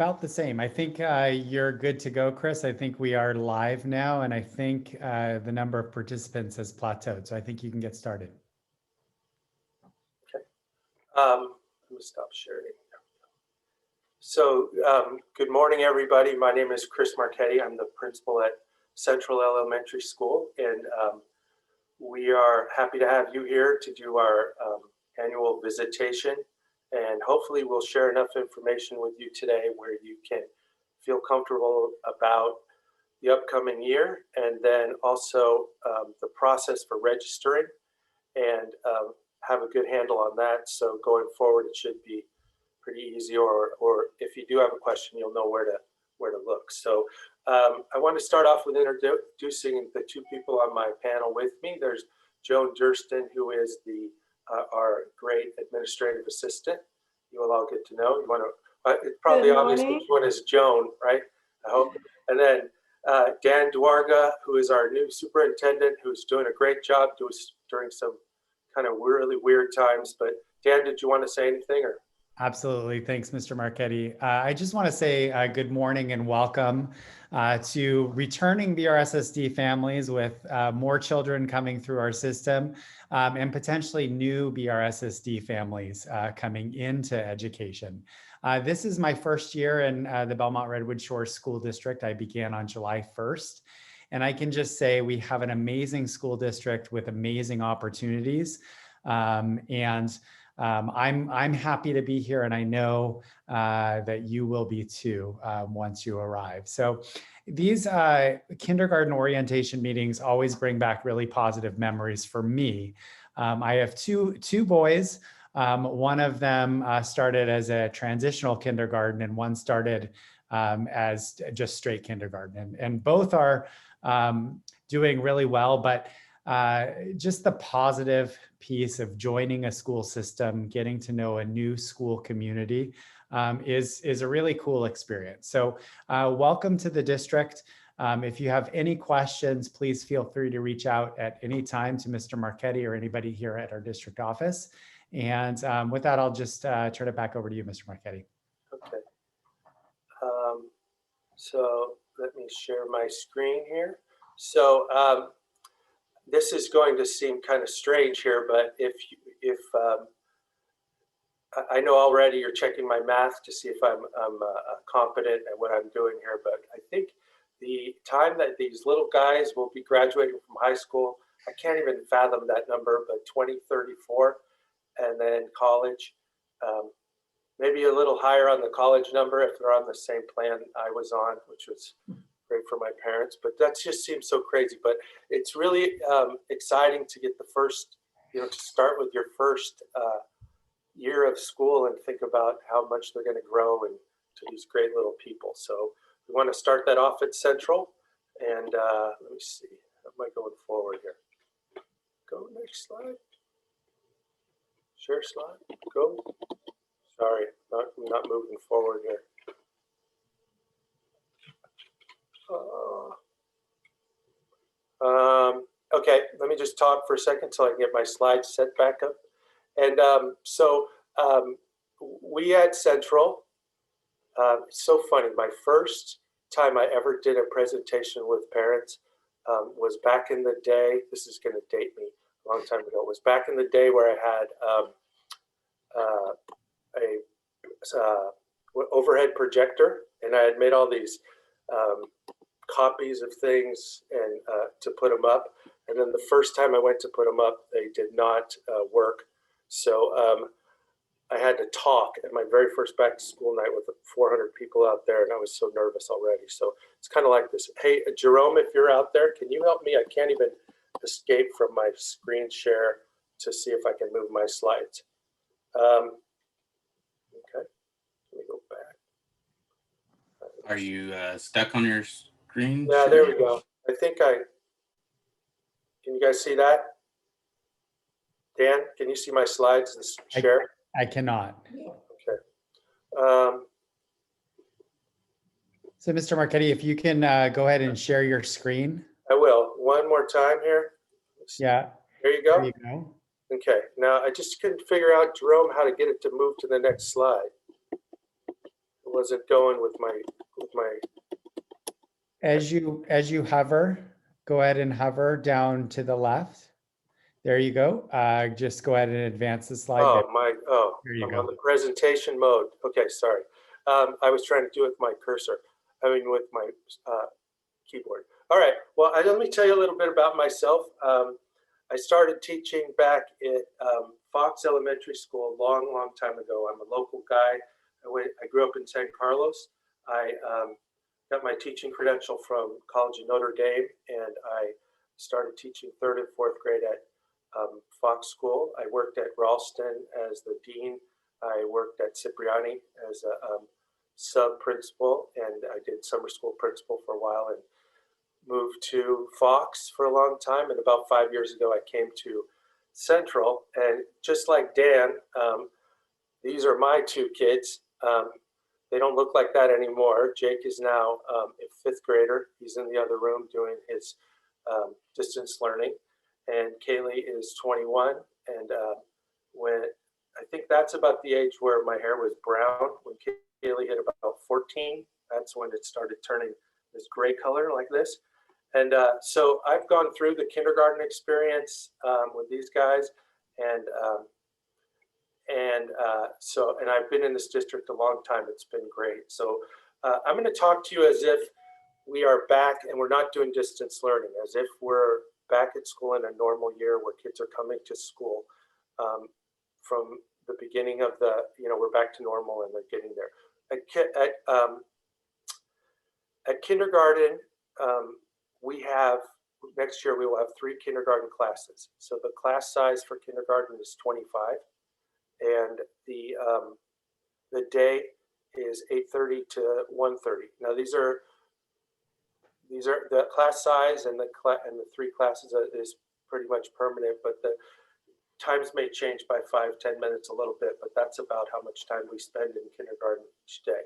about the same. I think you're good to go, Chris. I think we are live now, and I think the number of participants has plateaued. So I think you can get started. Okay. Let me stop sharing. So good morning, everybody. My name is Chris Marchetti. I'm the principal at Central Elementary School, and we are happy to have you here to do our annual visitation. And hopefully we'll share enough information with you today where you can feel comfortable about the upcoming year, and then also the process for registering, and have a good handle on that. So going forward, it should be pretty easy, or if you do have a question, you'll know where to look. So I want to start off with introducing the two people on my panel with me. There's Joan Durston, who is our great administrative assistant. You will all get to know. You want to, it's probably obvious which one is Joan, right? I hope. And then Dan Duarga, who is our new superintendent, who's doing a great job during some kind of really weird times. But Dan, did you want to say anything? Or? Absolutely. Thanks, Mr. Marchetti. I just want to say good morning and welcome to returning BRSSD families with more children coming through our system and potentially new BRSSD families coming into education. This is my first year in the Belmont-Redwood Shores School District. I began on July 1st. And I can just say we have an amazing school district with amazing opportunities. I'm happy to be here, and I know that you will be too once you arrive. So these kindergarten orientation meetings always bring back really positive memories for me. I have two boys. One of them started as a transitional kindergarten, and one started as just straight kindergarten. And both are doing really well, but just the positive piece of joining a school system, getting to know a new school community is a really cool experience. So welcome to the district. If you have any questions, please feel free to reach out at any time to Mr. Marchetti or anybody here at our district office. And with that, I'll just turn it back over to you, Mr. Marchetti. Okay. So let me share my screen here. So this is going to seem kind of strange here, but if I know already you're checking my math to see if I'm competent at what I'm doing here, but I think the time that these little guys will be graduating from high school, I can't even fathom that number, but 2034, and then college, maybe a little higher on the college number if they're on the same plan I was on, which was great for my parents, but that just seems so crazy. But it's really exciting to get the first, to start with your first year of school and think about how much they're going to grow into these great little people. So we want to start that off at Central. And let me see, how am I going forward here? Go next slide. Share slide, go. Sorry, I'm not moving forward here. Okay, let me just talk for a second so I can get my slides set back up. And so we at Central, it's so funny, my first time I ever did a presentation with parents was back in the day, this is going to date me a long time ago, it was back in the day where I had overhead projector, and I had made all these copies of things and to put them up. And then the first time I went to put them up, they did not work. So I had to talk at my very first back to school night with 400 people out there, and I was so nervous already. So it's kind of like this. Hey, Jerome, if you're out there, can you help me? I can't even escape from my screen share to see if I can move my slides. Okay, let me go back. Are you stuck on your screen? Yeah, there we go. I think can you guys see that? Dan, can you see my slides, this share? I cannot. Okay. So Mr. Marchetti, if you can go ahead and share your screen. I will. One more time here. Yeah. There you go. There you go. Okay. Now I just couldn't figure out, Jerome, how to get it to move to the next slide. wasn't going with my As you hover, go ahead and hover down to the left. There you go. Just go ahead and advance the slide. There you I'm go. on the presentation mode. Okay, sorry. I was trying to do it with my cursor. I mean, with my keyboard. All right. Well, let me tell you a little bit about myself. I started teaching back at Fox Elementary School a long time ago. I'm a local guy. I grew up in San Carlos. I got my teaching credential from College of Notre Dame, and I started teaching 3rd and 4th grade at Fox School. I worked at Ralston as the dean. I worked at Cipriani as a sub-principal, and I did summer school principal for a while and moved to Fox for a long time. And about 5 years ago, I came to Central. And just like Dan, these are my 2 kids. They don't look like that anymore. Jake is now a 5th grader. He's in the other room doing his distance learning. And Kaylee is 21. And when I think that's about the age where my hair was brown. When Kaylee hit about 14, that's when it started turning this gray color like this. And so I've gone through the kindergarten experience with these guys, and I've been in this district a long time. It's been great. So I'm going to talk to you as if we are back and we're not doing distance learning, as if we're back at school in a normal year where kids are coming to school from the beginning of the, we're back to normal and they're getting there. At kindergarten, next year we will have 3 kindergarten classes. So the class size for kindergarten is 25, and the day is 8:30 to 1:30. Now these are the class size, and the 3 classes is pretty much permanent, but the times may change by 5-10 minutes a little bit, but that's about how much time we spend in kindergarten each day.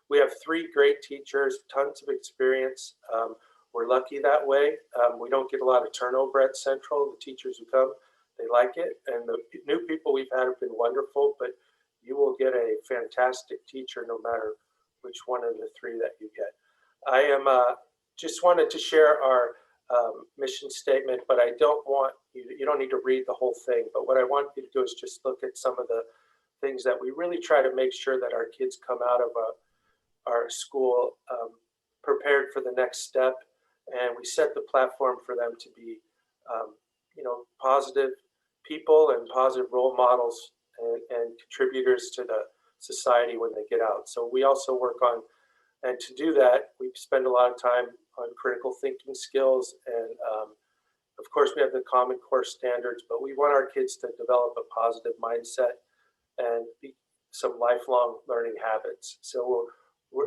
We have 3 great teachers, tons of experience. We're lucky that way. We don't get a lot of turnover at Central. The teachers who come, they like it. And the new people we've had have been wonderful, but you will get a fantastic teacher no matter which one of the 3 that you get. I am just wanted to share our mission statement, but I don't want you don't need to read the whole thing. But what I want you to do is just look at some of the things that we really try to make sure that our kids come out of our school prepared for the next step. And we set the platform for them to be, positive people and positive role models and contributors to the society when they get out. So we also work on, and to do that, we spend a lot of time on critical thinking skills. And of course, we have the Common Core standards, but we want our kids to develop a positive mindset and some lifelong learning habits. So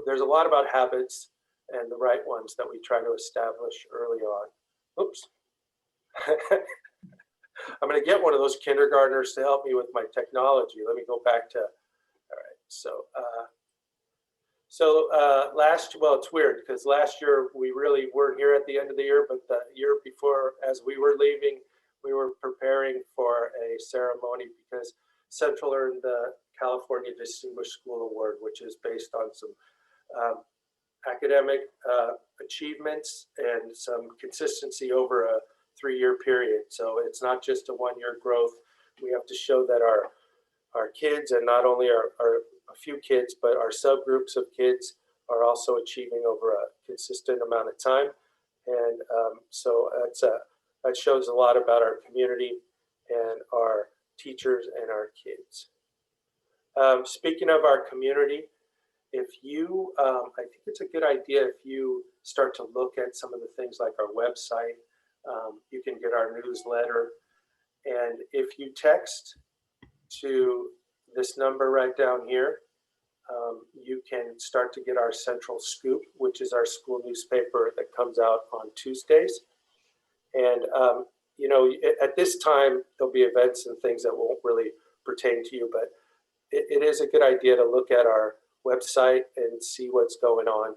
there's a lot about habits and the right ones that we try to establish early on. Oops. I'm going to get one of those kindergartners to help me with my technology. Let me go back to, all right. So it's weird because last year we really weren't here at the end of the year, but the year before, as we were leaving, we were preparing for a ceremony because Central earned the California Distinguished School Award, which is based on some academic achievements and some consistency over a 3-year period. So it's not just a 1-year growth. We have to show that our kids, and not only our a few kids, but our subgroups of kids are also achieving over a consistent amount of time. And so that shows a lot about our community and our teachers and our kids. Speaking of our community, if you, I think it's a good idea if you start to look at some of the things like our website, you can get our newsletter. And if you text to this number right down here, you can start to get our Central Scoop, which is our school newspaper that comes out on Tuesdays. And, at this time, there'll be events and things that won't really pertain to you, but it is a good idea to look at our website and see what's going on.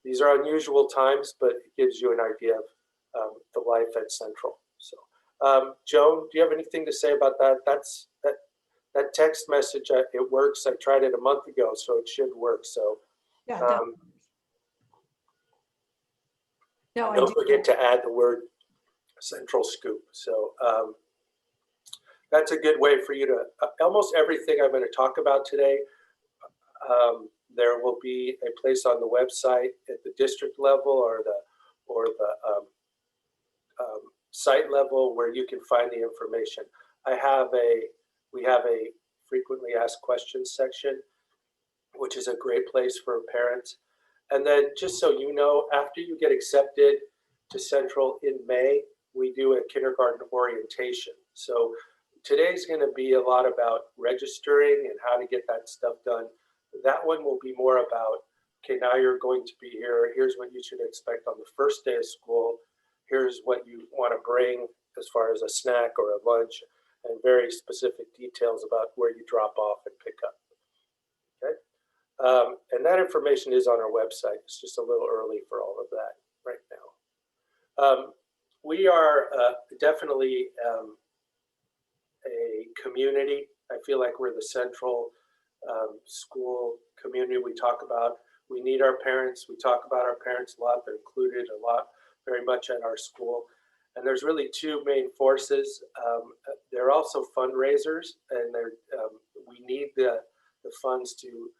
These are unusual times, but it gives you an idea of the life at Central. So, Joan, do you have anything to say about that? That text message, it works. I tried it a month ago, so it should work. So Yeah, Um, definitely. No, I Don't do. forget to add the word Central Scoop. So that's a good way for you to, almost everything I'm going to talk about today, there will be a place on the website at the district level or the site level where you can find the information. We have a frequently asked questions section, which is a great place for parents. And then just so you know, after you get accepted to Central in May, we do a kindergarten orientation. So today's going to be a lot about registering and how to get that stuff done. That one will be more about, okay, now you're going to be here. Here's what you should expect on the first day of school. Here's what you want to bring as far as a snack or a lunch, and very specific details about where you drop off and pick up. Okay. And that information is on our website. It's just a little early for all of that right now. We are definitely a community. I feel like we're the central school community we talk about. We need our parents. We talk about our parents a lot. They're included a lot, very much at our school. And there's really two main forces. They're also fundraisers, and we need the funds to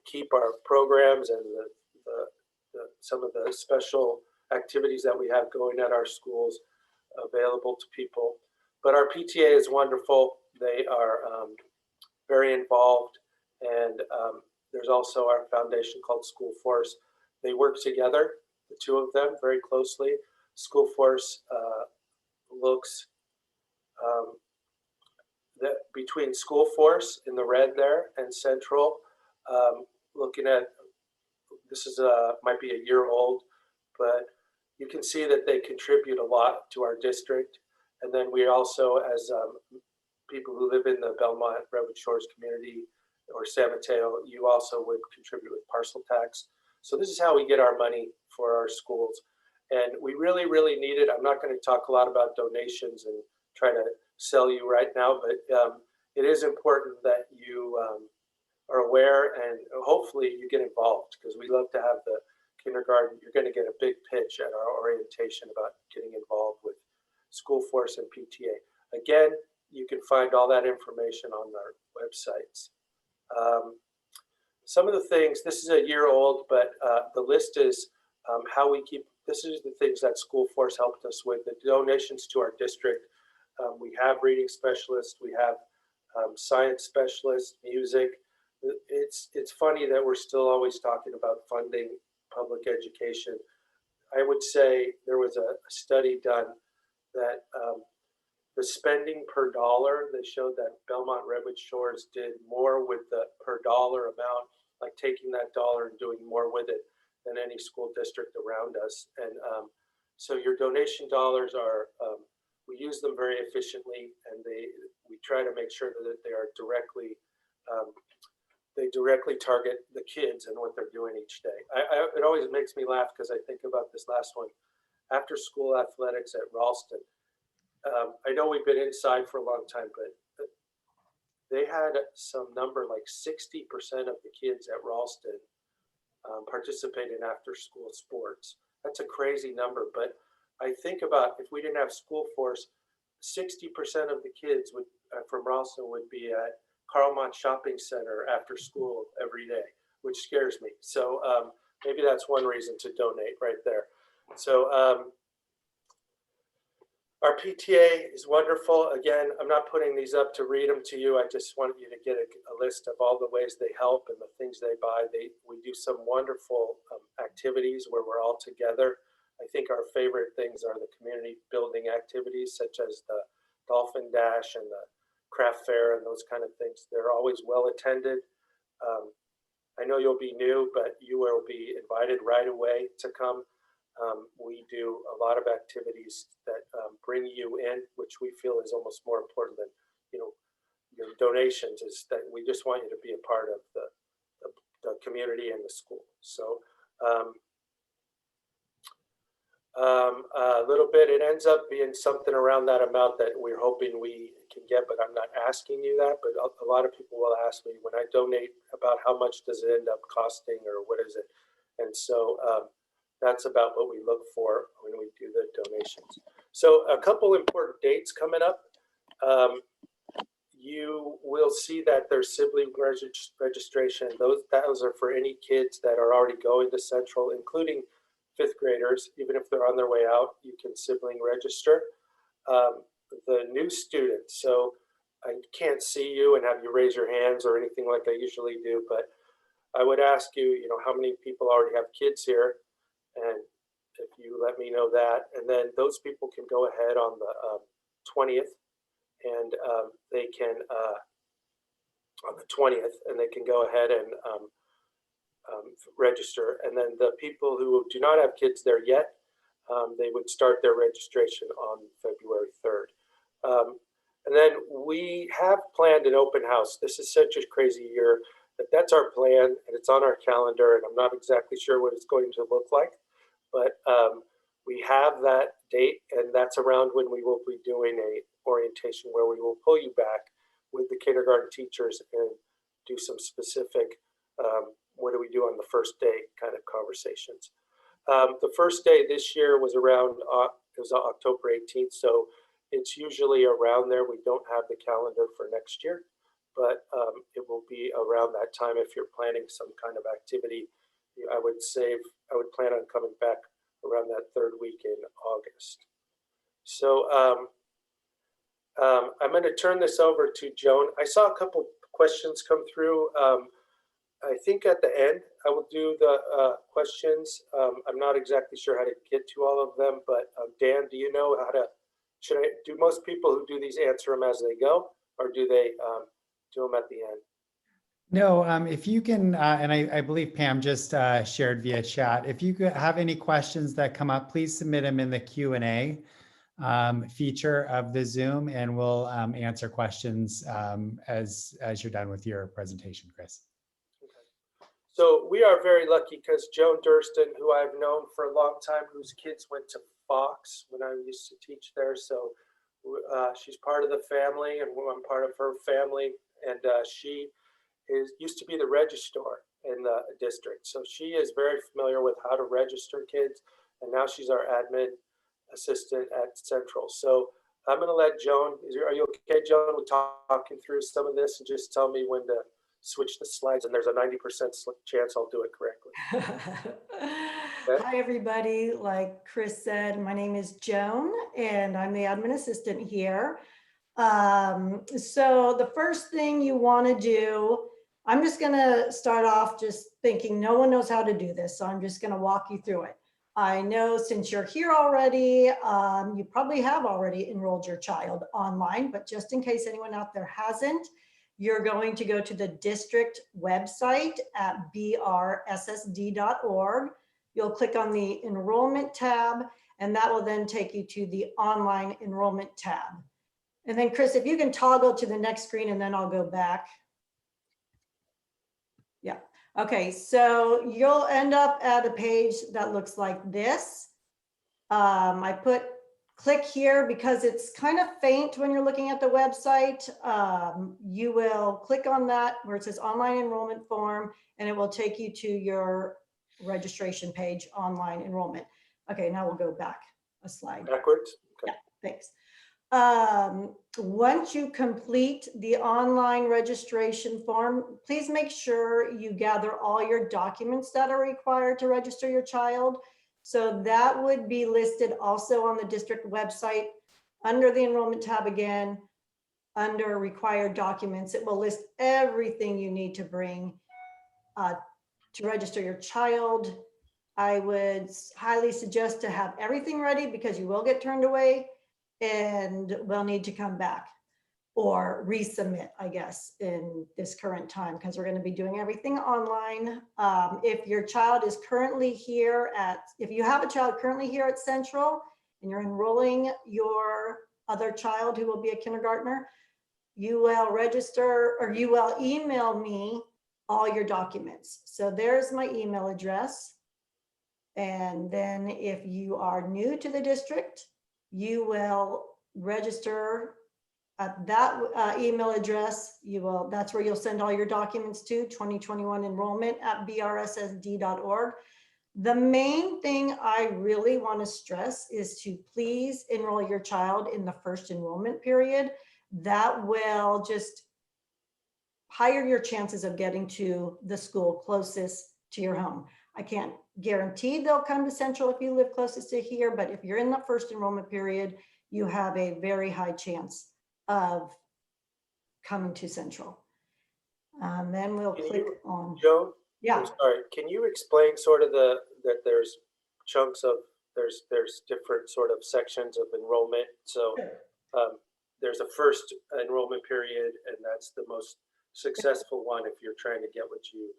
keep our programs and some of the special activities that we have going at our schools available to people. But our PTA is wonderful. They are very involved, and there's also our foundation called School Force. They work together, the two of them, very closely. School Force looks between School Force in the red there and Central, looking at, this is might be a year old, but you can see that they contribute a lot to our district. And then we also, as people who live in the Belmont-Redwood Shores community or San Mateo, you also would contribute with parcel tax. So this is how we get our money for our schools. And we really, really need it. I'm not going to talk a lot about donations and try to sell you right now, but it is important that you are aware, and hopefully you get involved, because we love to have the kindergarten. You're going to get a big pitch at our orientation about getting involved with School Force and PTA. Again, you can find all that information on our websites. Some of the things, this is a year old, but the list is how we keep, this is the things that School Force helped us with, the donations to our district. We have reading specialists, we have science specialists, music. It's funny that we're still always talking about funding public education. I would say there was a study done that the spending per dollar, they showed that Belmont-Redwood Shores did more with the per dollar amount, like taking that dollar and doing more with it than any school district around us. And so your donation dollars are, we use them very efficiently, and we try to make sure that they are directly, they directly target the kids and what they're doing each day. It always makes me laugh because I think about this last one. After school athletics at Ralston, I know we've been inside for a long time, but they had some number like 60% of the kids at Ralston participate in after school sports. That's a crazy number, but I think about if we didn't have School Force, 60% of the kids would from Ralston would be at Carlmont Shopping Center after school every day, which scares me. So maybe that's one reason to donate right there. So our PTA is wonderful. Again, I'm not putting these up to read them to you. I just want you to get a list of all the ways they help and the things they buy. We do some wonderful activities where we're all together. I think our favorite things are the community building activities, such as the Dolphin Dash and the craft fair and those kind of things. They're always well attended. I know you'll be new, but you will be invited right away to come. We do a lot of activities that bring you in, which we feel is almost more important than your donations. Is that we just want you to be a part of the community and the school. So A little bit. It ends up being something around that amount that we're hoping we can get, but I'm not asking you that. But a lot of people will ask me when I donate about how much does it end up costing or what is it? And so that's about what we look for when we do the donations. So a couple important dates coming up. You will see that there's sibling registration. Those are for any kids that are already going to Central, including fifth graders. Even if they're on their way out, you can sibling register. The new students, so I can't see you and have you raise your hands or anything like I usually do, but I would ask you, how many people already have kids here, and if you let me know that, and then those people can go ahead on the 20th, and they can on the 20th, and they can go ahead and register. And then the people who do not have kids there yet, they would start their registration on February 3rd. And then we have planned an open house. This is such a crazy year, but that's our plan, and it's on our calendar, and I'm not exactly sure what it's going to look like, but we have that date, and that's around when we will be doing a orientation where we will pull you back with the kindergarten teachers and do some specific what do we do on the first day kind of conversations. The first day this year was around it was October 18th, so it's usually around there. We don't have the calendar for next year, but it will be around that time. If you're planning some kind of activity, I would plan on coming back around that third week in August. So I'm going to turn this over to Joan. I saw a couple questions come through. I think at the end I will do the questions. I'm not exactly sure how to get to all of them, but Dan, do you know how to? Do most people who do these answer them as they go, or do they do them at the end? No, if you can, and I believe Pam just shared via chat, if you could have any questions that come up, please submit them in the Q&A feature of the Zoom, and we'll answer questions as you're done with your presentation, Chris. Okay. So we are very lucky because Joan Durston, who I've known for a long time, whose kids went to Fox when I used to teach there. So she's part of the family, and I'm part of her family, and she used to be the registrar in the district. So she is very familiar with how to register kids, and now she's our admin assistant at Central. So I'm going to let Joan, are you okay, Joan, with talking through some of this, and just tell me when to switch the slides, and there's a 90% chance I'll do it correctly. Okay. Hi, everybody. Like Chris said, my name is Joan, and I'm the admin assistant here. So the first thing you want to do, I'm just going to start off just thinking no one knows how to do this, so I'm just going to walk you through it. I know since you're here already, you probably have already enrolled your child online, but just in case anyone out there hasn't, you're going to go to the district website at brssd.org. You'll click on the enrollment tab, and that will then take you to the online enrollment tab. And then Chris, if you can toggle to the next screen, and then I'll go back. Yeah. Okay, so you'll end up at a page that looks like this. I put click here because it's kind of faint when you're looking at the website. You will click on that where it says online enrollment form, and it will take you to your registration page, online enrollment. Okay, now we'll go back a slide. Backwards? Okay. Yeah, thanks. Once you complete the online registration form, please make sure you gather all your documents that are required to register your child. So that would be listed also on the district website under the enrollment tab again, under required documents. It will list everything you need to bring to register your child. I would highly suggest to have everything ready because you will get turned away and will need to come back or resubmit, I guess, in this current time, because we're going to be doing everything online. If your child is currently here if you have a child currently here at Central and you're enrolling your other child who will be a kindergartner, you will register, or you will email me all your documents. So there's my email address. And then if you are new to the district, you will register at that email address. That's where you'll send all your documents to, 2021 enrollment at brssd.org. The main thing I really want to stress is to please enroll your child in the first enrollment period. That will just higher your chances of getting to the school closest to your home. I can't guarantee they'll come to Central if you live closest to here, but if you're in the first enrollment period, you have a very high chance of coming to Central. Then we'll Can click you, on, Joan? yeah. I'm sorry. Can you explain sort of that there's chunks of, there's different sort of sections of enrollment. So there's a first enrollment period, and that's the most successful one if you're trying to get what you.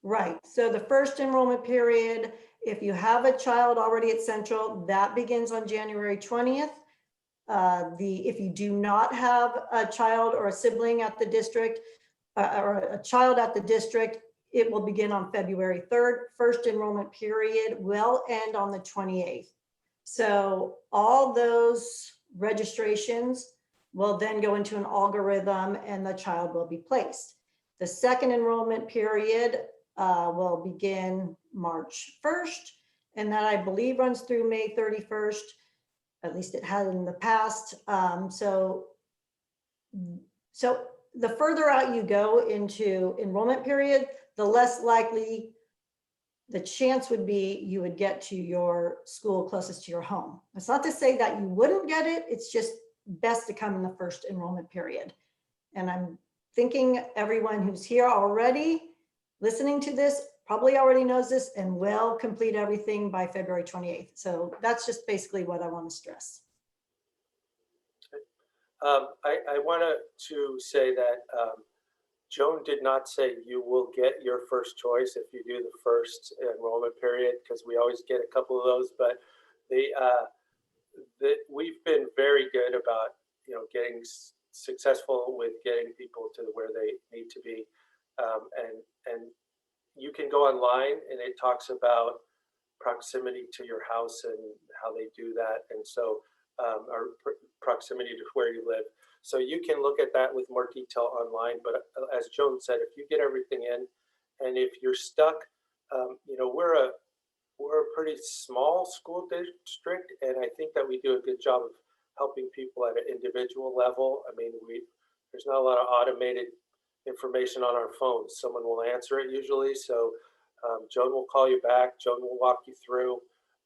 Right. So the first enrollment period, if you have a child already at Central, that begins on January 20th. If you do not have a child or a sibling at the district, or a child at the district, it will begin on February 3rd. First enrollment period will end on the 28th. So all those registrations will then go into an algorithm and the child will be placed. The second enrollment period will begin March 1st, and that I believe runs through May 31st. At least it had in the past. So the further out you go into enrollment period, the less likely the chance would be you would get to your school closest to your home. It's not to say that you wouldn't get it. It's just best to come in the first enrollment period. And I'm thinking everyone who's here already listening to this probably already knows this and will complete everything by February 28th. So that's just basically what I want to stress. I wanted to say that Joan did not say you will get your first choice if you do the first enrollment period, because we always get a couple of those, but we've been very good about, getting successful with getting people to where they need to be. And you can go online and it talks about proximity to your house and how they do that. And so, or proximity to where you live. So you can look at that with more detail online. But as Joan said, if you get everything in, and if you're stuck, we're a pretty small school district, and I think that we do a good job of helping people at an individual level. I mean, there's not a lot of automated information on our phones. Someone will answer it usually. So Joan will call you back. Joan will walk you through.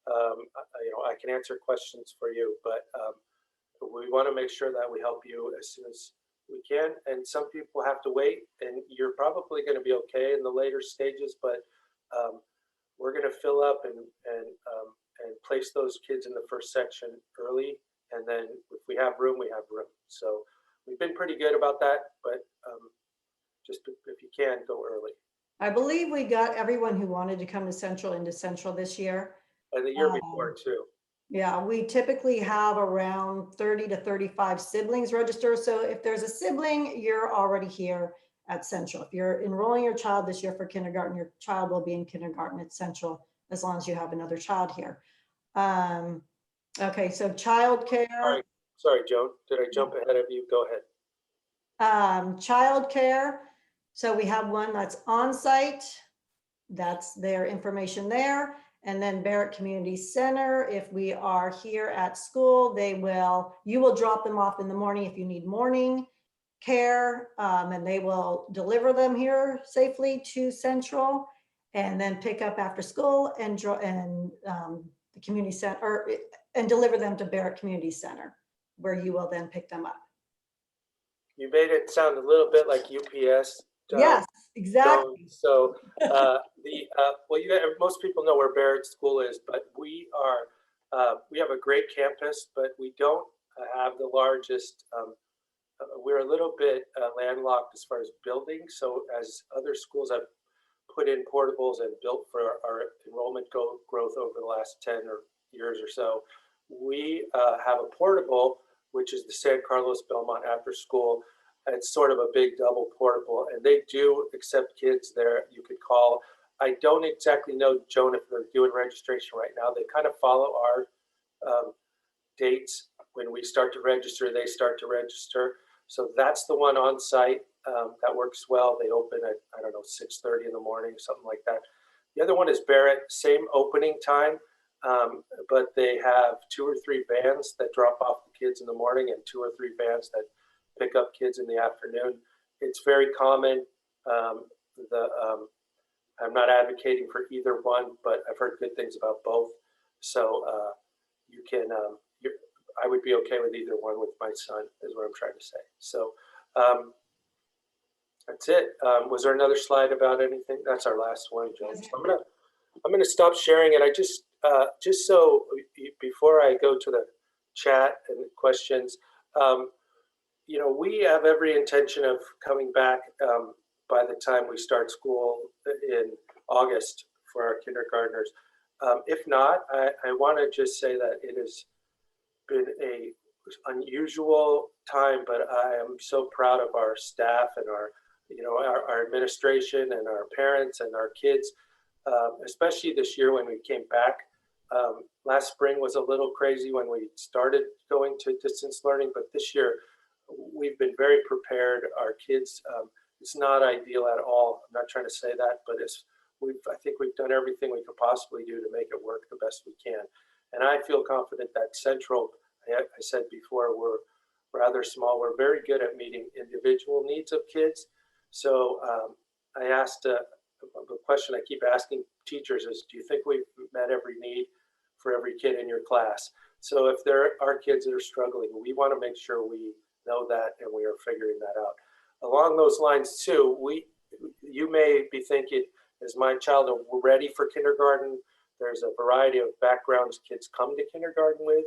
I can answer questions for you, but we want to make sure that we help you as soon as we can. And some people have to wait, and you're probably going to be okay in the later stages, but we're going to fill up and place those kids in the first section early. And then if we have room, we have room. So we've been pretty good about that, but just if you can, go early. I believe we got everyone who wanted to come to Central into Central this year. And the year before too. Yeah, we typically have around 30 to 35 siblings register. So if there's a sibling, you're already here at Central. If you're enrolling your child this year for kindergarten, your child will be in kindergarten at Central as long as you have another child here. Okay, so childcare. Sorry, Joan, did I jump ahead of you? Go ahead. Childcare. So we have one that's on site. That's their information there. And then Barrett Community Center, if we are here at school, you will drop them off in the morning if you need morning care, and they will deliver them here safely to Central, and then pick up after school and the community center, and deliver them to Barrett Community Center, where you will then pick them up. You made it sound a little bit like UPS. Yes, exactly. So most people know where Barrett School is, but we have a great campus, but we don't have the largest. We're a little bit landlocked as far as buildings. So as other schools have put in portables and built for our enrollment growth over the last 10 years or so, we have a portable, which is the San Carlos Belmont After School. It's sort of a big double portable, and they do accept kids there. You could call I don't exactly know, Joan, if they're doing registration right now. They kind of follow our dates. When we start to register, they start to register. So that's the one on site. That works well. They open at, I don't know, 6:30 in the morning, something like that. The other one is Barrett, same opening time, but they have 2 or 3 vans that drop off the kids in the morning and 2 or 3 vans that pick up kids in the afternoon. It's very common. I'm not advocating for either one, but I've heard good things about both. So you can, I would be okay with either one with my son, is what I'm trying to say. So that's it. Was there another slide about anything? That's our last one, John. So I'm gonna stop sharing, and I just so before I go to the chat and questions, you know, we have every intention of coming back by the time we start school in August for our kindergartners. If not, I want to just say that it has been a unusual time, but I am so proud of our staff and our, you know, our administration and our parents and our kids, especially this year when we came back. Last spring was a little crazy when we started going to distance learning, but this year we've been very prepared. Our kids, it's not ideal at all. I'm not trying to say that, but I think we've done everything we could possibly do to make it work the best we can. And I feel confident that Central, I said before, we're rather small. We're very good at meeting individual needs of kids. So I asked, the question I keep asking teachers is, do you think we've met every need for every kid in your class? So if there are kids that are struggling, we want to make sure we know that and we are figuring that out. Along those lines too, you may be thinking, is my child ready for kindergarten? There's a variety of backgrounds kids come to kindergarten with.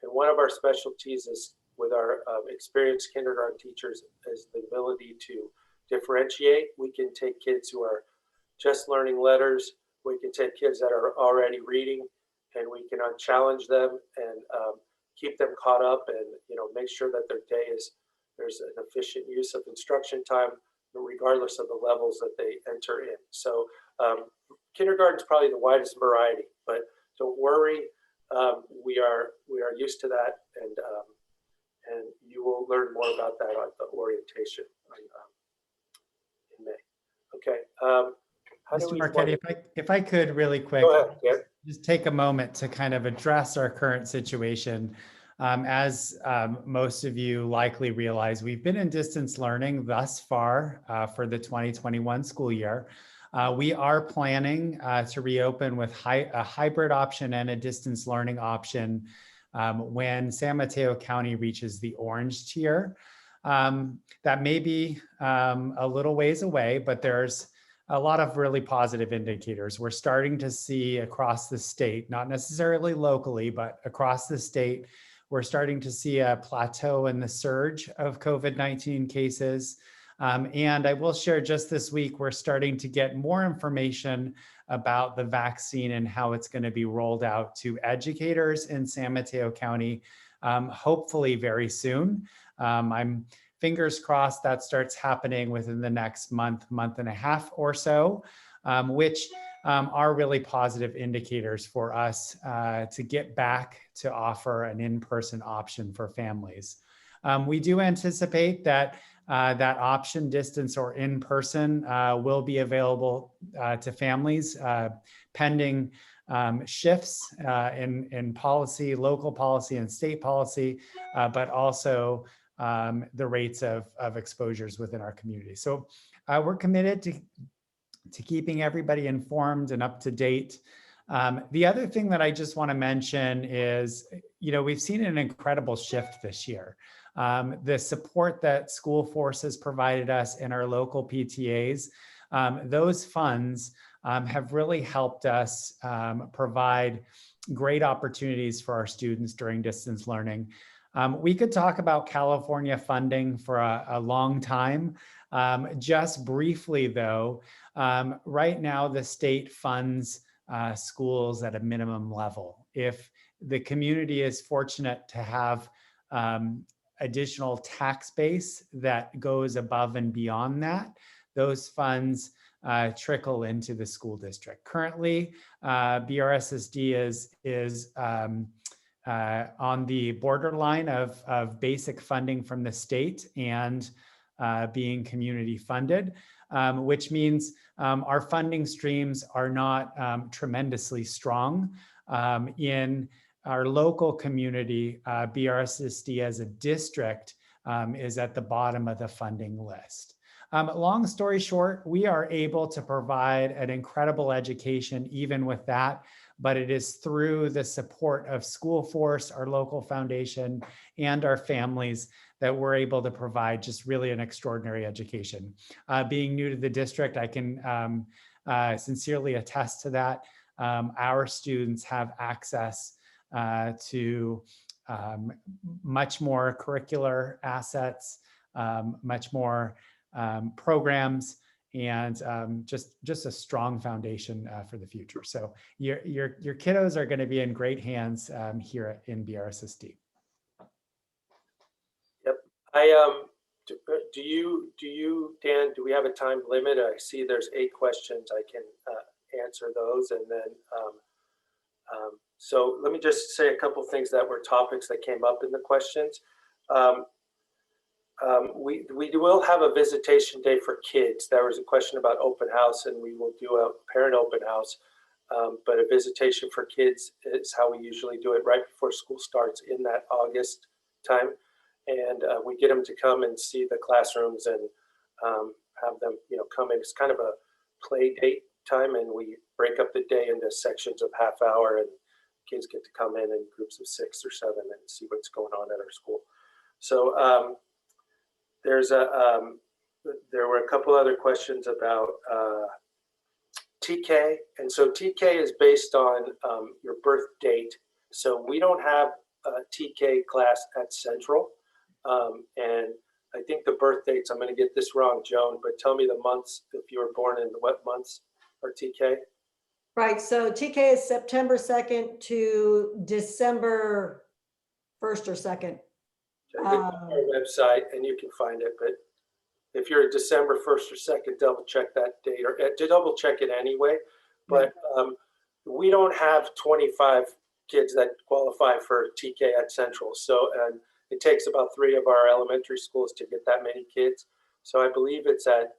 And one of our specialties is with our experienced kindergarten teachers is the ability to differentiate. We can take kids who are just learning letters. We can take kids that are already reading, and we can challenge them and keep them caught up, and, you know, make sure that their day there's an efficient use of instruction time, regardless of the levels that they enter in. So kindergarten is probably the widest variety, but don't worry, we are used to that, and you will learn more about that on the orientation in May. Okay. Mr. Marchetti, if I could really quick, go ahead. Yeah. Just take a moment to kind of address our current situation. As most of you likely realize, we've been in distance learning thus far for the 2021 school year. We are planning to reopen with a hybrid option and a distance learning option when San Mateo County reaches the orange tier. That may be a little ways away, but there's a lot of really positive indicators. We're starting to see across the state, not necessarily locally, but across the state, we're starting to see a plateau in the surge of COVID-19 cases. And I will share, just this week, we're starting to get more information about the vaccine and how it's going to be rolled out to educators in San Mateo County, hopefully very soon. I'm fingers crossed that starts happening within the next month and a half or so, which are really positive indicators for us to get back to offer an in-person option for families. We do anticipate that that option, distance or in-person, will be available to families pending shifts in policy, local policy and state policy, but also the rates of exposures within our community. So we're committed to keeping everybody informed and up to date. The other thing that I just want to mention is, you know, we've seen an incredible shift this year. The support that School Force has provided us in our local PTAs, those funds have really helped us provide great opportunities for our students during distance learning. We could talk about California funding for a long time. Just briefly though, right now the state funds schools at a minimum level. If the community is fortunate to have additional tax base that goes above and beyond that, those funds trickle into the school district. Currently, BRSSD is on the borderline of basic funding from the state and being community funded, which means our funding streams are not tremendously strong. In our local community, BRSSD as a district is at the bottom of the funding list. Long story short, we are able to provide an incredible education even with that, but it is through the support of School Force, our local foundation, and our families that we're able to provide just really an extraordinary education. Being new to the district, I can sincerely attest to that. Our students have access to much more curricular assets, much more programs, and just a strong foundation for the future. So your kiddos are going to be in great hands here in BRSSD. Yep. Do you, Dan, do we have a time limit? I see there's 8 questions. I can answer those, and then so let me just say a couple things that were topics that came up in the questions. We will have a visitation day for kids. There was a question about open house, and we will do a parent open house. But a visitation for kids is how we usually do it right before school starts in that August time. And we get them to come and see the classrooms and have them, come in. It's kind of a play date time, and we break up the day into sections of half hour, and kids get to come in groups of 6 or 7 and see what's going on at our school. So there were a couple other questions about TK, and so TK is based on your birth date. So we don't have a TK class at Central, and I think the birth dates, I'm going to get this wrong, Joan, but tell me the months, if you were born in what months are TK? Right, so TK is September 2nd to December 1st or 2nd. Check our website and you can find it, but if you're December 1st or 2nd, double check that date, or double check it anyway. But we don't have 25 kids that qualify for TK at Central. So it takes about 3 of our elementary schools to get that many kids. So I believe it's at,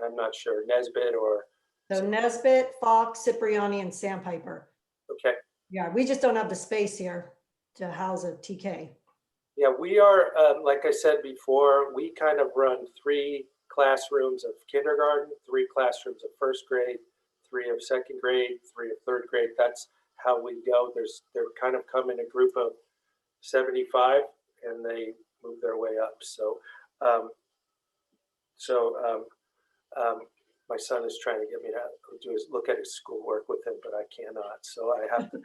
I'm not sure, Nesbitt or. So Nesbitt, Fox, Cipriani, and Sandpiper. Okay. Yeah, we just don't have the space here to house a TK. Yeah, we are, like I said before, we kind of run 3 classrooms of kindergarten, 3 classrooms of 1st grade, 3 of 2nd grade, 3 of 3rd grade. That's how we go. They're kind of come in a group of 75 and they move their way up. So, my son is trying to get me to look at his schoolwork with him, but I cannot. So I have to.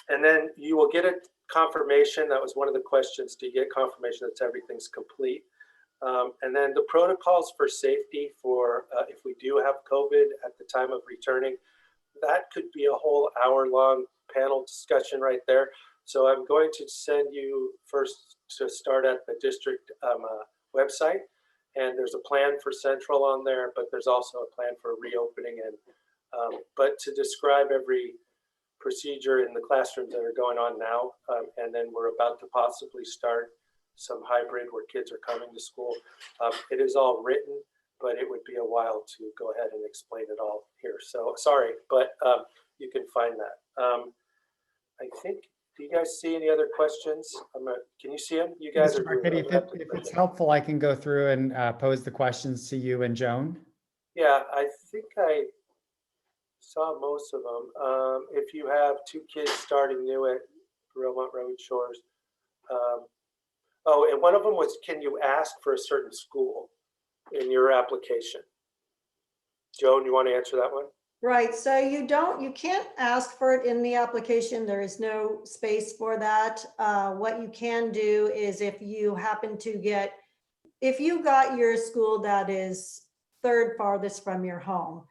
And then you will get a confirmation. That was one of the questions. Do you get confirmation that everything's complete? And then the protocols for safety for if we do have COVID at the time of returning, that could be a whole hour-long panel discussion right there. So I'm going to send you first to start at the district website. And there's a plan for Central on there, but there's also a plan for reopening. And but to describe every procedure in the classrooms that are going on now, and then we're about to possibly start some hybrid where kids are coming to school. It is all written, but it would be a while to go ahead and explain it all here. So sorry, but you can find that. I think, do you guys see any other questions? Can you see them? You guys Mr. Marchetti, if it's helpful, I can go through and pose the questions to you and Joan. Yeah, I think I saw most of them. If you have 2 kids starting new at Belmont-Redwood Shores. Oh, and one of them was, can you ask for a certain school in your application? Joan, you want to answer that one? Right, so you can't ask for it in the application. There is no space for that. What you can do is if you happen to get, if you got your school that is 3rd farthest from your home,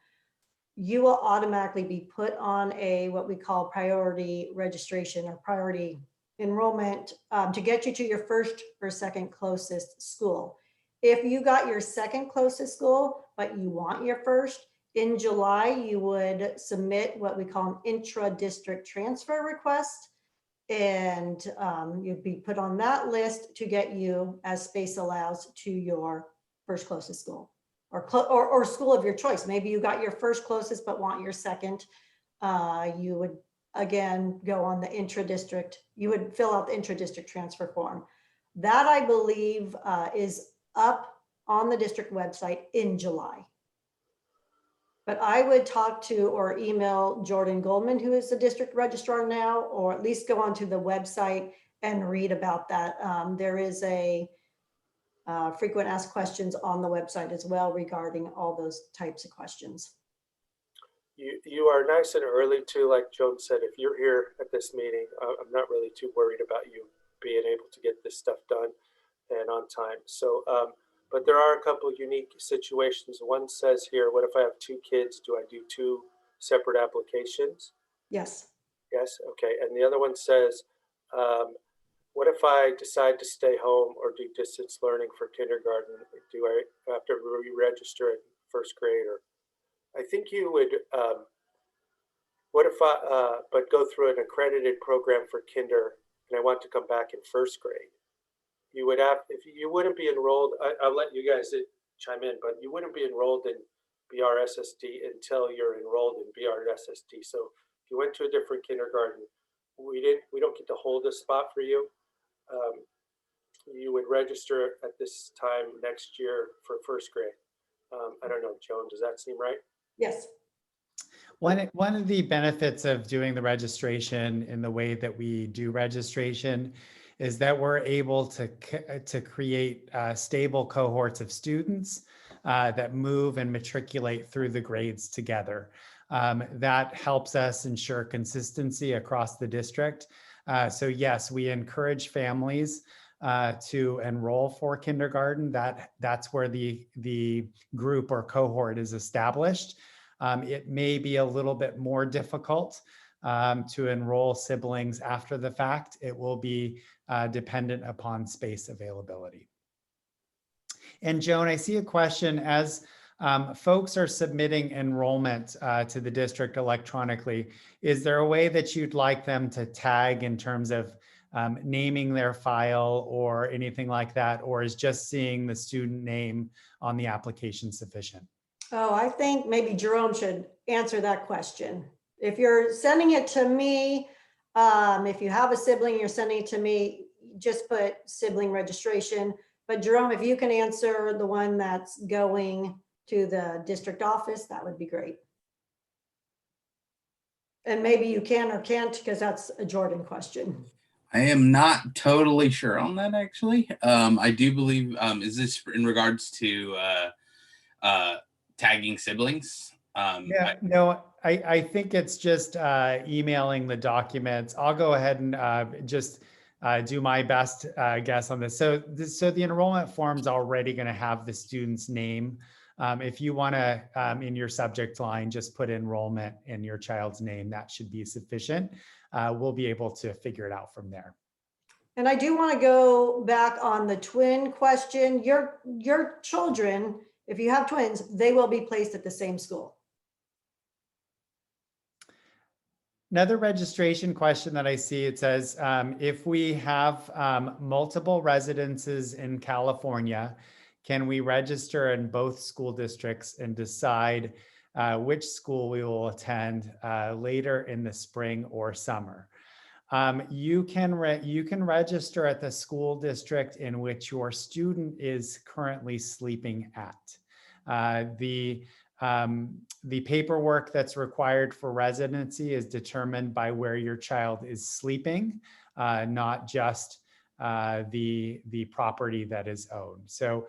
you will automatically be put on a, what we call priority registration or priority enrollment to get you to your 1st or 2nd closest school. If you got your second closest school, but you want your first, in July, you would submit what we call an intra-district transfer request. And you'd be put on that list to get you, as space allows, to your first closest school or school of your choice. Maybe you got your first closest but want your second. You would again go on the intra-district. You would fill out the intra-district transfer form. That, I believe, is up on the district website in July. But I would talk to or email Jordan Goldman, who is the district registrar now, or at least go onto the website and read about that. There is a frequent asked questions on the website as well regarding all those types of questions. You are nice and early too, like Joan said. If you're here at this meeting, I'm not really too worried about you being able to get this stuff done and on time. So, but there are a couple of unique situations. One says here, what if I have 2 kids? Do I do 2 separate applications? Yes. Yes, okay. And the other one says, what if I decide to stay home or do distance learning for kindergarten? Do I have to re-register in first grade? Or I think you would, what if I, but go through an accredited program for kinder and I want to come back in first grade? You would have, if you wouldn't be enrolled, I'll let you guys chime in, but you wouldn't be enrolled in BRSSD until you're enrolled in BRSSD. So if you went to a different kindergarten, we don't get to hold a spot for you. You would register at this time next year for first grade. I don't know, Joan, does that seem right? Yes. One of the benefits of doing the registration in the way that we do registration is that we're able to create stable cohorts of students that move and matriculate through the grades together. That helps us ensure consistency across the district. So yes, we encourage families to enroll for kindergarten. That's where the group or cohort is established. It may be a little bit more difficult to enroll siblings after the fact. It will be dependent upon space availability. And Joan, I see a question as folks are submitting enrollment to the district electronically. Is there a way that you'd like them to tag in terms of naming their file or anything like that? Or is just seeing the student name on the application sufficient? Oh, I think maybe Jerome should answer that question. If you're sending it to me, if you have a sibling, you're sending it to me, just put sibling registration. But Jerome, if you can answer the one that's going to the district office, that would be great. And maybe you can or can't, because that's a Jordan question. I am not totally sure on that, actually. I do believe, is this in regards to tagging siblings? Yeah, no, I think it's just emailing the documents. I'll go ahead and just do my best guess on this. So the enrollment form's already going to have the student's name. If you want to, in your subject line, just put enrollment in your child's name, that should be sufficient. We'll be able to figure it out from there. And I do want to go back on the twin question. Your children, if you have twins, they will be placed at the same school. Another registration question that I see, it says, if we have multiple residences in California, can we register in both school districts and decide which school we will attend later in the spring or summer? You can register at the school district in which your student is currently sleeping at. The paperwork that's required for residency is determined by where your child is sleeping, not just the property that is owned. So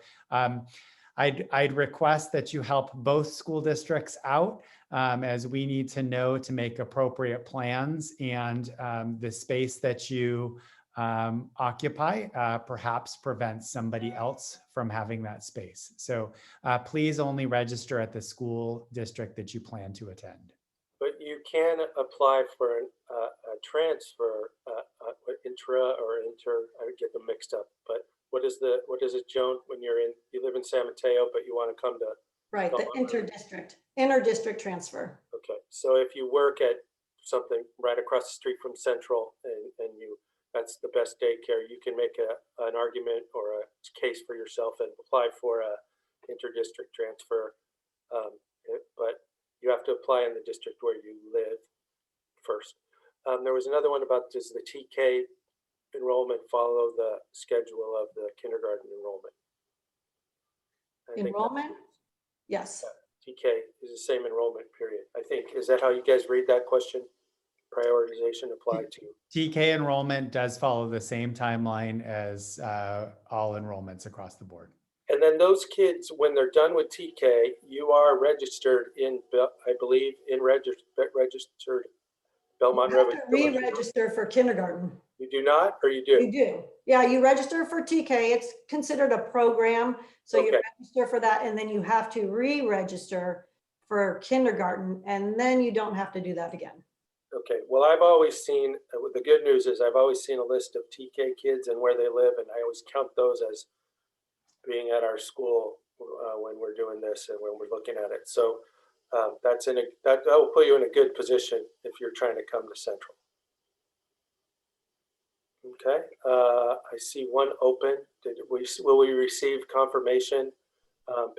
I'd request that you help both school districts out, as we need to know to make appropriate plans, and the space that you occupy perhaps prevents somebody else from having that space. So please only register at the school district that you plan to attend. But you can apply for a transfer, intra or inter, I get them mixed up, but what is it, Joan, when you live in San Mateo, but you want to come to, Right, the inter-district transfer. okay. So if you work at something right across the street from Central and that's the best daycare, you can make an argument or a case for yourself and apply for a inter-district transfer. But you have to apply in the district where you live first. There was another one about, does the TK enrollment follow the schedule of the kindergarten enrollment? I think Enrollment? Yes. TK is the same enrollment period. I think, is that how you guys read that question? Prioritization applied to. TK enrollment does follow the same timeline as all enrollments across the board. And then those kids, when they're done with TK, you are registered in, I believe, in registered Belmont-Redwood. Re-register for kindergarten. You do not, or you do? You do. Yeah, you register for TK. It's considered a program. So you Okay. register for that and then you have to re-register for kindergarten and then you don't have to do that again. Okay, well, I've always seen, the good news is I've always seen a list of TK kids and where they live, and I always count those as being at our school when we're doing this and when we're looking at it. So that will put you in a good position if you're trying to come to Central. Okay, I see one open. Will we receive confirmation?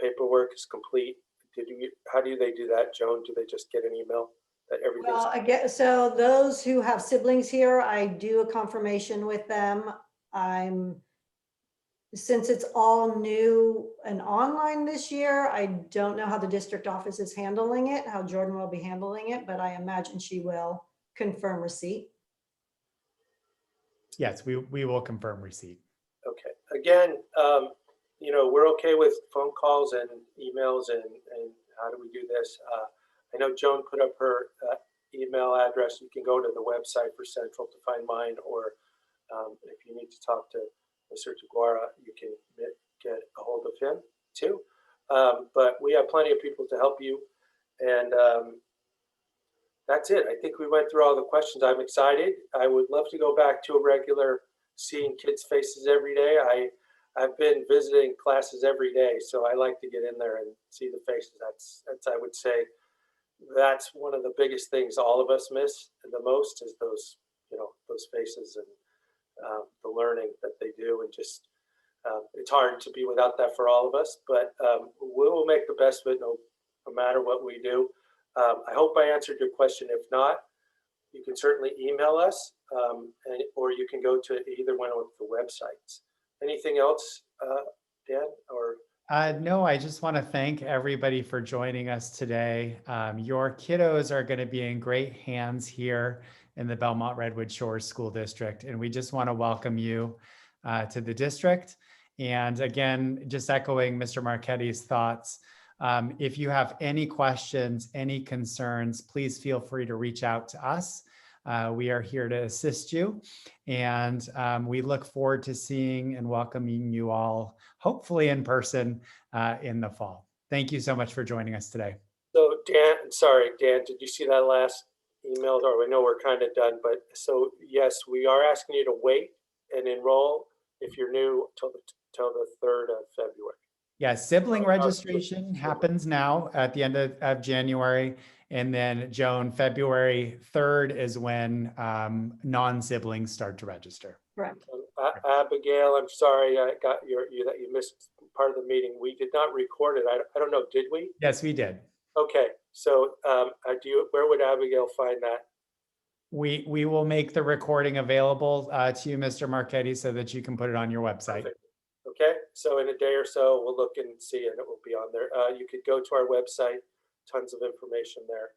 Paperwork is complete. How do they do that, Joan? Do they just get an email that everything's? Well, I guess, so those who have siblings here, I do a confirmation with them. Since it's all new and online this year, I don't know how the district office is handling it, how Jordan will be handling it, but I imagine she will confirm receipt. Yes, we will confirm receipt. Okay, again, we're okay with phone calls and emails and how do we do this? I know Joan put up her email address. You can go to the website for Central to find mine, or if you need to talk to Mr. Taguara, you can get a hold of him too. But we have plenty of people to help you. And that's it. I think we went through all the questions. I'm excited. I would love to go back to a regular seeing kids' faces every day. I've been visiting classes every day, so I like to get in there and see the faces. That's I would say, that's one of the biggest things all of us miss the most is those faces and the learning that they do, and just it's hard to be without that for all of us, but we will make the best of it no matter what we do. I hope I answered your question. If not, you can certainly email us or you can go to either one of the websites. Anything else, Dan? Or no, I just want to thank everybody for joining us today. Your kiddos are going to be in great hands here in the Belmont-Redwood Shores School District, and we just want to welcome you to the district. And again, just echoing Mr. Marchetti's thoughts, if you have any questions, any concerns, please feel free to reach out to us. We are here to assist you, and we look forward to seeing and welcoming you all, hopefully in person in the fall. Thank you so much for joining us today. so Dan, did you see that last email? Or I know we're kind of done, but so yes, we are asking you to wait and enroll if you're new till the 3rd of February. Yeah, sibling registration happens now at the end of January. And then Joan, February 3rd is when non-siblings start to register. Correct. Abigail, I'm sorry I got that you missed part of the meeting. We did not record it. I don't know, did we? Yes, we did. Okay, so where would Abigail find that? We will make the recording available to you, Mr. Marchetti, so that you can put it on your website. Perfect. Okay, so in a day or so, we'll look and see, and it will be on there. You could go to our website, tons of information there,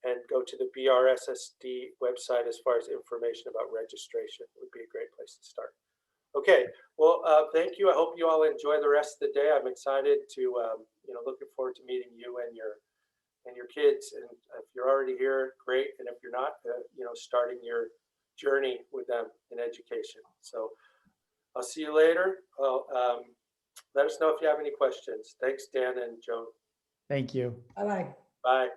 and go to the BRSSD website as far as information about registration. It would be a great place to start. Okay, well, thank you. I hope you all enjoy the rest of the day. I'm excited to, looking forward to meeting you and your kids. And if you're already here, great. And if you're not, starting your journey with them in education. So I'll see you later. Well, let us know if you have any questions. Thanks, Dan and Joan. Thank you. Bye-bye. Bye.